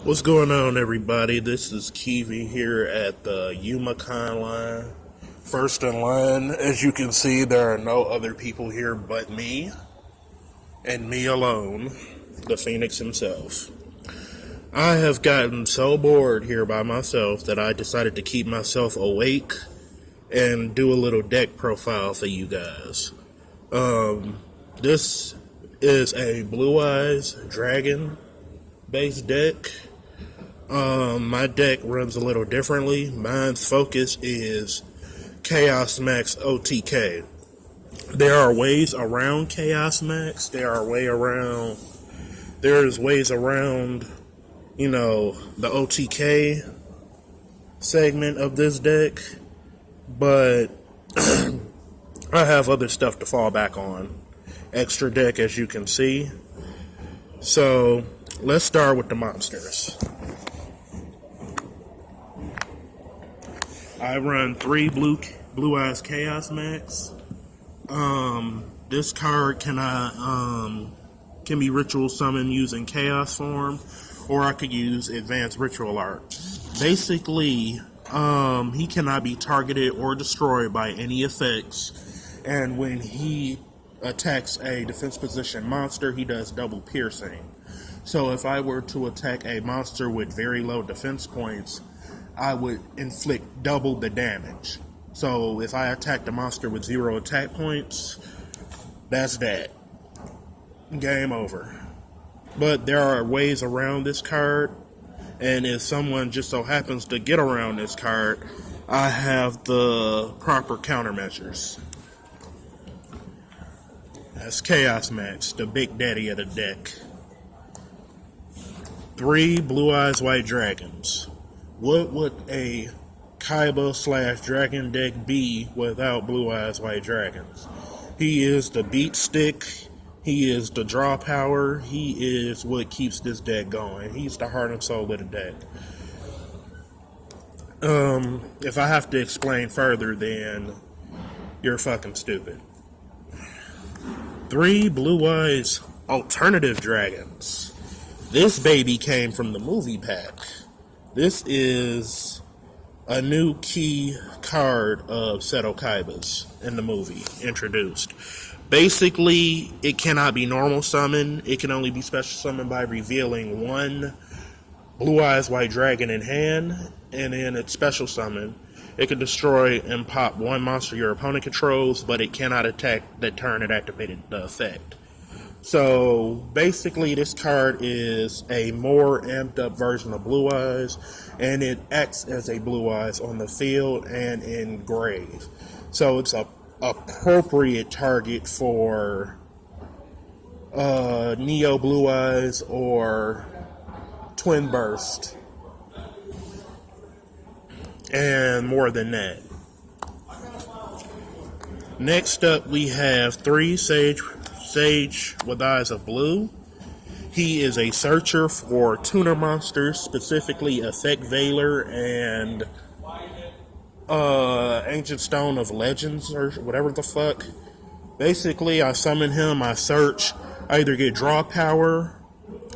What's going on, everybody? This is Kiwi here at the Yugioh line. First in line, as you can see, there are no other people here but me, and me alone, the Phoenix himself. I have gotten so bored here by myself that I decided to keep myself awake and do a little deck profile for you guys. This is a Blue Eyes Dragon based deck. My deck runs a little differently. Mine's focus is Chaos Max OTK. There are ways around Chaos Max. There's ways around, the OTK segment of this deck, but I have other stuff to fall back on. Extra deck, as you can see. So, let's start with the monsters. I run 3 Blue Eyes Chaos Max. This card can be ritual summoned using Chaos form, or I could use Advanced Ritual Art. Basically, he cannot be targeted or destroyed by any effects, and when he attacks a defense position monster, he does double piercing. So if I were to attack a monster with very low defense points, I would inflict double the damage. So if I attack the monster with 0 attack points, that's that. Game over. But there are ways around this card, and if someone just so happens to get around this card, I have the proper countermeasures. That's Chaos Max, the big daddy of the deck. 3 Blue Eyes White Dragons. What would a Kaiba/Dragon deck be without Blue Eyes White Dragons? He is the beat stick, he is the draw power, he is what keeps this deck going. He's the heart and soul of the deck. If I have to explain further, then you're fucking stupid. 3 Blue Eyes Alternative Dragons. This baby came from the movie pack. This is a new key card of Seto Kaiba's in the movie, introduced. Basically, it cannot be normal summon. It can only be special summoned by revealing 1 Blue Eyes White Dragon in hand, and then it's special summon. It can destroy and pop 1 monster your opponent controls, but it cannot attack the turn it activated the effect. So, basically, this card is a more amped up version of Blue Eyes, and it acts as a Blue Eyes on the field and in grave. So, it's a appropriate target for Neo Blue Eyes or Twin Burst. And more than that. Next up, we have 3 Sage with Eyes of Blue. He is a searcher for tuner monsters, specifically Effect Veiler and Ancient Stone of Legends, or whatever the fuck. Basically, I summon him, I search, I either get draw power,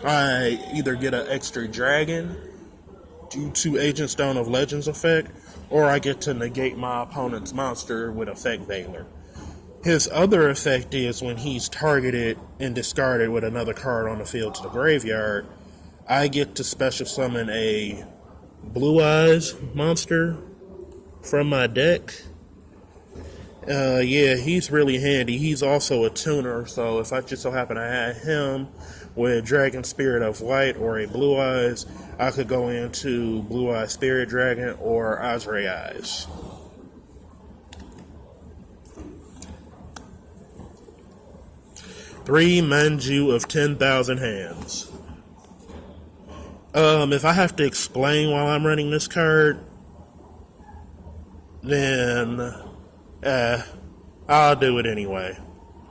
I either get an extra dragon due to Ancient Stone of Legends effect, or I get to negate my opponent's monster with Effect Veiler. His other effect is when he's targeted and discarded with another card on the field to the graveyard, I get to special summon a Blue Eyes monster from my deck. He's really handy. He's also a tuner, so if I just so happen to have him with Dragon Spirit of White or a Blue Eyes, I could go into Blue Eyes Spirit Dragon or Azure Eyes. 3 Manju of 10,000 Hands. If I have to explain while I'm running this card, then I'll do it anyway.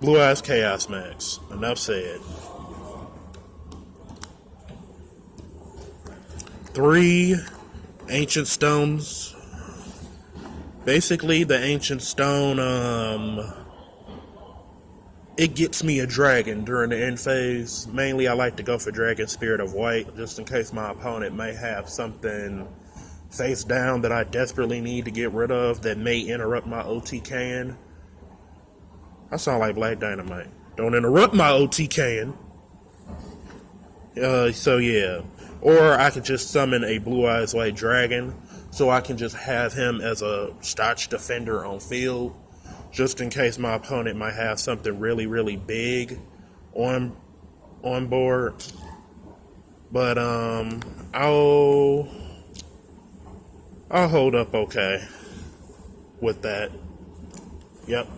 Blue Eyes Chaos Max. Enough said. 3 Ancient Stones. Basically, the Ancient Stone it gets me a dragon during the end phase. Mainly, I like to go for Dragon Spirit of White, just in case my opponent may have something face down that I desperately need to get rid of that may interrupt my OTKing. I sound like Black Dynamite. Don't interrupt my OTKing. So yeah. Or I could just summon a Blue Eyes White Dragon, so I can just have him as a Stotch Defender on field, just in case my opponent might have something really, really big on board. But I'll hold up okay with that. Yep.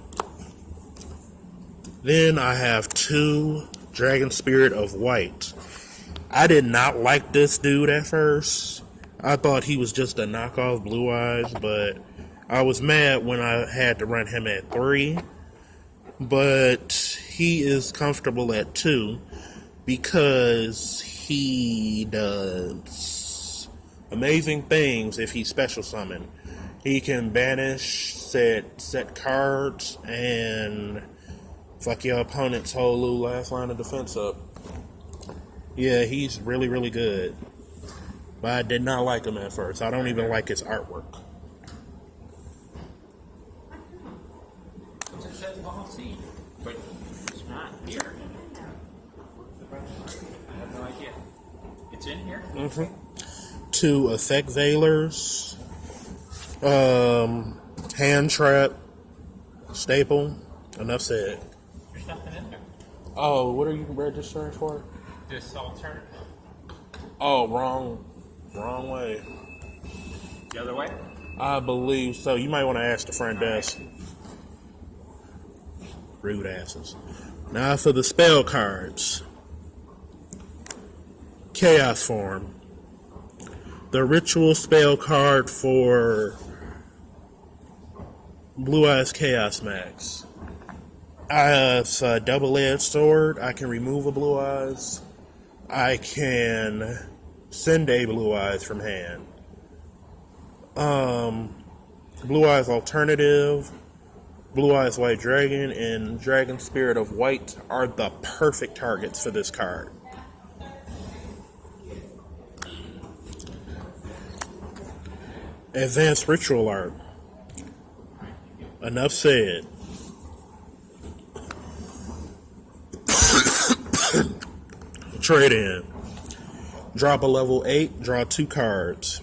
Then I have 2 Dragon Spirit of White. I did not like this dude at first. I thought he was just a knockoff Blue Eyes, but I was mad when I had to run him at 3. But he is comfortable at 2 because he does amazing things if he's special summoned. He can banish, set cards, and fuck your opponent's whole last line of defense up. Yeah, he's really, really good. But I did not like him at first. I don't even like his artwork. But it's not here. I have no idea. It's in here? Mm-hmm. 2 Effect Veilers. Hand Trap. Staple. Enough said. There's nothing in there. Oh, what are you registering for? This alternative. Oh, wrong way. The other way? I believe so. You might want to ask the front desk. Rude asses. Now for the spell cards. Chaos Form. The ritual spell card for Blue Eyes Chaos Max. It's a double-edged sword. I can remove a Blue Eyes. I can send a Blue Eyes from hand. Blue Eyes Alternative, Blue Eyes White Dragon, and Dragon Spirit of White are the perfect targets for this card. Advanced Ritual Art. Enough said. Trade in. Drop a level 8, draw 2 cards.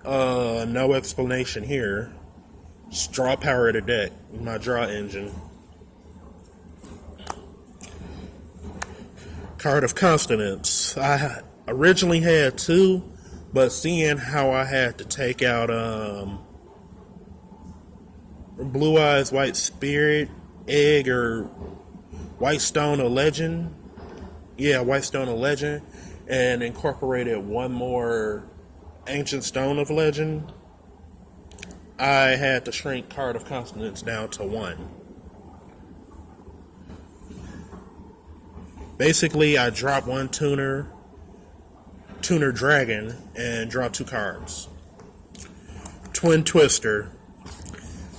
No explanation here. Just draw power of the deck. My draw engine. Card of Consonance. I originally had 2, but seeing how I had to take out Blue Eyes White Spirit Egg or White Stone of Legend. Yeah, White Stone of Legend, and incorporated one more Ancient Stone of Legend, I had to shrink Card of Consonance down to 1. Basically, I drop 1 Tuner Dragon, and draw 2 cards. Twin Twister.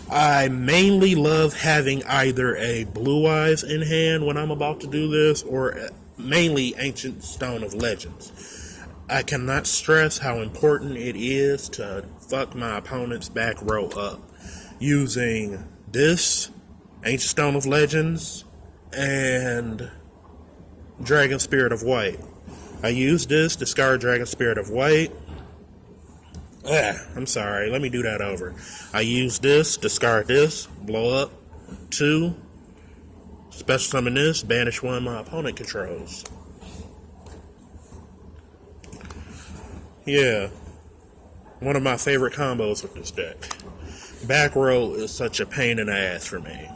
I mainly love having either a Blue Eyes in hand when I'm about to do this, or mainly Ancient Stone of Legends. I cannot stress how important it is to fuck my opponent's back row up using this, Ancient Stone of Legends, and Dragon Spirit of White. I use this, discard Dragon Spirit of White. I'm sorry, let me do that over. I use this, discard this, blow up 2, special summon this, banish 1 my opponent controls. Yeah, one of my favorite combos with this deck. Back row is such a pain in the ass for me.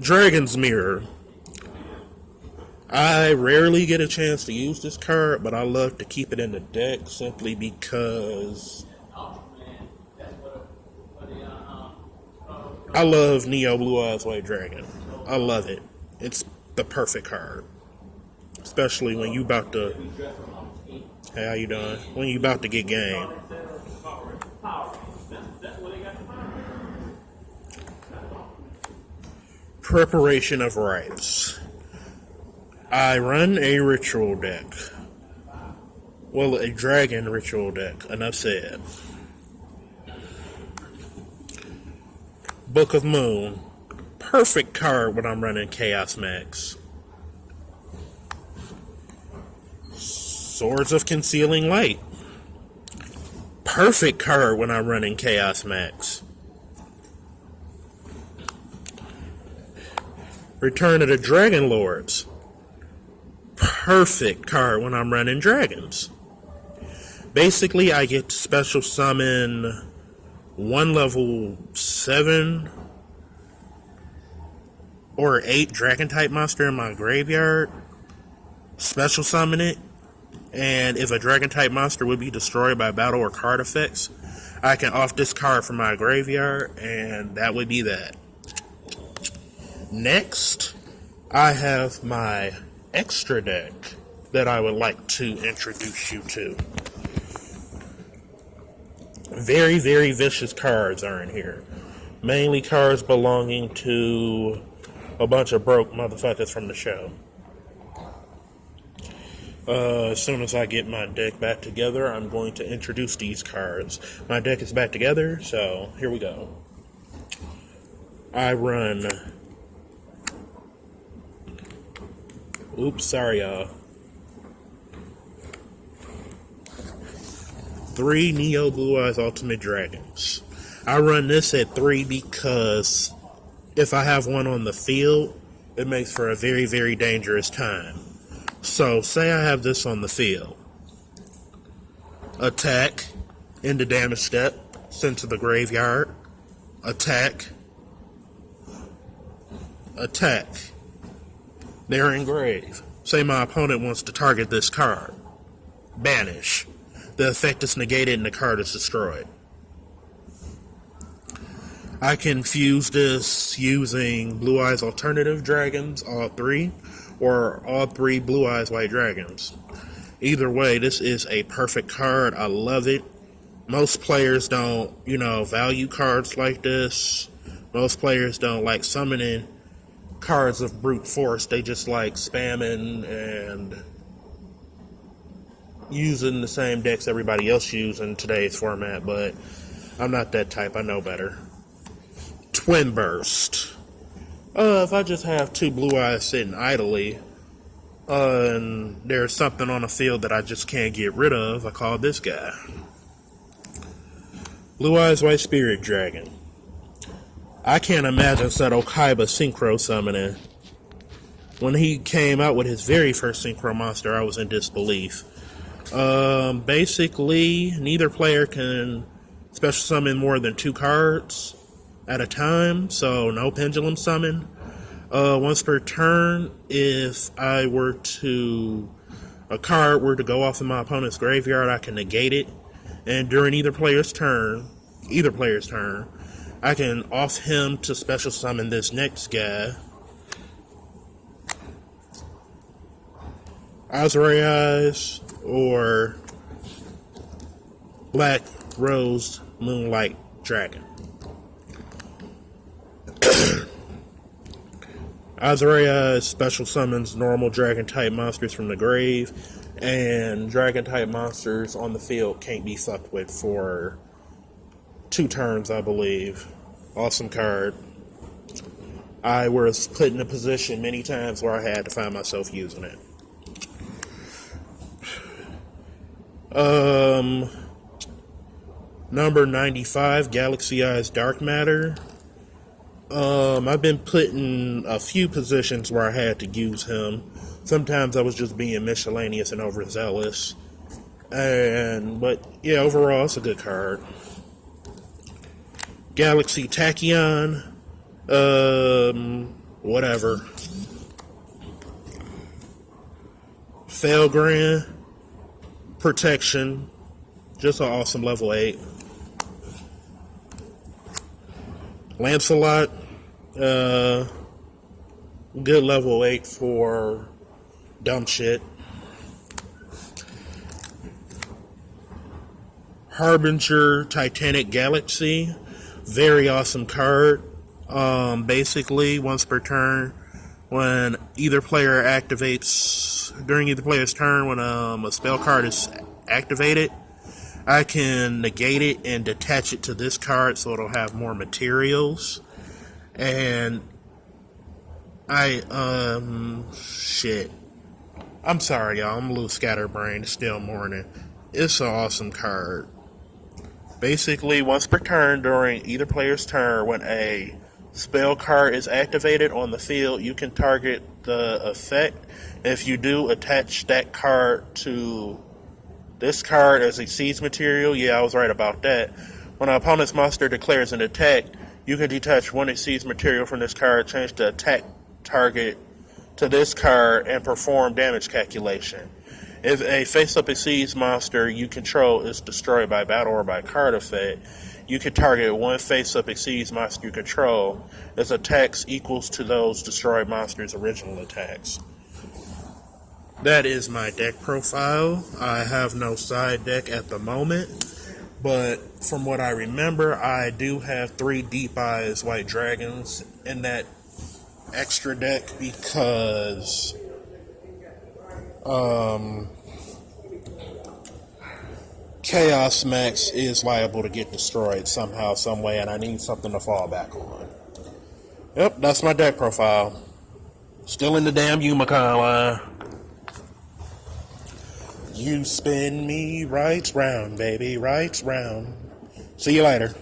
Dragon's Mirror. I rarely get a chance to use this card, but I love to keep it in the deck simply because I love Neo Blue Eyes White Dragon. I love it. It's the perfect card. Especially when you about to... Hey, how you doing? When you about to get game. Preparation of rites. I run a ritual deck. Well, a dragon ritual deck, enough said. Book of Moon. Perfect card when I'm running Chaos Max. Swords of Concealing Light. Perfect card when I'm running Chaos Max. Return of the Dragon Lords. Perfect card when I'm running dragons. Basically, I get to special summon one level 7 or 8 dragon type monster in my graveyard, special summon it, and if a dragon type monster would be destroyed by battle or card effects, I can off discard from my graveyard, and that would be that. Next, I have my extra deck that I would like to introduce you to. Very, very vicious cards are in here. Mainly cards belonging to a bunch of broke motherfuckers from the show. As soon as I get my deck back together, I'm going to introduce these cards. My deck is back together, so here we go. I run... Oops, sorry y'all. 3 Neo Blue Eyes Ultimate Dragons. I run this at 3 because if I have one on the field, it makes for a very, very dangerous time. So, say I have this on the field. Attack, into damage step, sent to the graveyard. Attack. Attack. They're engraved. Say my opponent wants to target this card. Banish. The effect is negated and the card is destroyed. I can fuse this using Blue Eyes Alternative Dragons, all 3, or all 3 Blue Eyes White Dragons. Either way, this is a perfect card. I love it. Most players don't, value cards like this. Most players don't like summoning cards of brute force. They just like spamming and using the same decks everybody else uses in today's format, but I'm not that type. I know better. Twin Burst. If I just have 2 Blue Eyes sitting idly, and there's something on the field that I just can't get rid of, I call this guy. Blue Eyes White Spirit Dragon. I can't imagine Seto Kaiba synchro summoning. When he came out with his very first synchro monster, I was in disbelief. Basically, neither player can special summon more than 2 cards at a time, so no pendulum summon. Once per turn, if a card were to go off in my opponent's graveyard, I can negate it, and during either player's turn, I can off him to special summon this next guy. Azure Eyes or Black Rose Moonlight Dragon. Azure Eyes special summons normal dragon type monsters from the grave, and dragon type monsters on the field can't be fucked with for 2 turns, I believe. Awesome card. I was put in a position many times where I had to find myself using it. Number 95, Galaxy Eyes Dark Matter. I've been put in a few positions where I had to use him. Sometimes I was just being miscellaneous and overzealous. But yeah, overall, it's a good card. Galaxy Tachyon. Whatever. Felgran. Protection. Just an awesome level 8. Lancelot. Good level 8 for dumb shit. Harbinger Titanic Galaxy. Very awesome card. Basically, once per turn, when either player activates during either player's turn, when a spell card is activated, I can negate it and detach it to this card so it'll have more materials. And shit. I'm sorry, y'all. I'm a little scatterbrained. It's still morning. It's an awesome card. Basically, once per turn during either player's turn, when a spell card is activated on the field, you can target the effect. If you do, attach that card to this card as exceeds material. Yeah, I was right about that. When an opponent's monster declares an attack, you can detach one exceeds material from this card, change the attack target to this card, and perform damage calculation. If a face-up exceeds monster you control is destroyed by battle or by card effect, you can target one face-up exceeds monster you control. Its attacks equals to those destroyed monster's original attacks. That is my deck profile. I have no side deck at the moment, but from what I remember, I do have 3 Deep Eyes White Dragons in that extra deck because Chaos Max is liable to get destroyed somehow, some way, and I need something to fall back on. Yep, that's my deck profile. Still in the damn Umicon line. You spin me right round, baby, right round. See you later.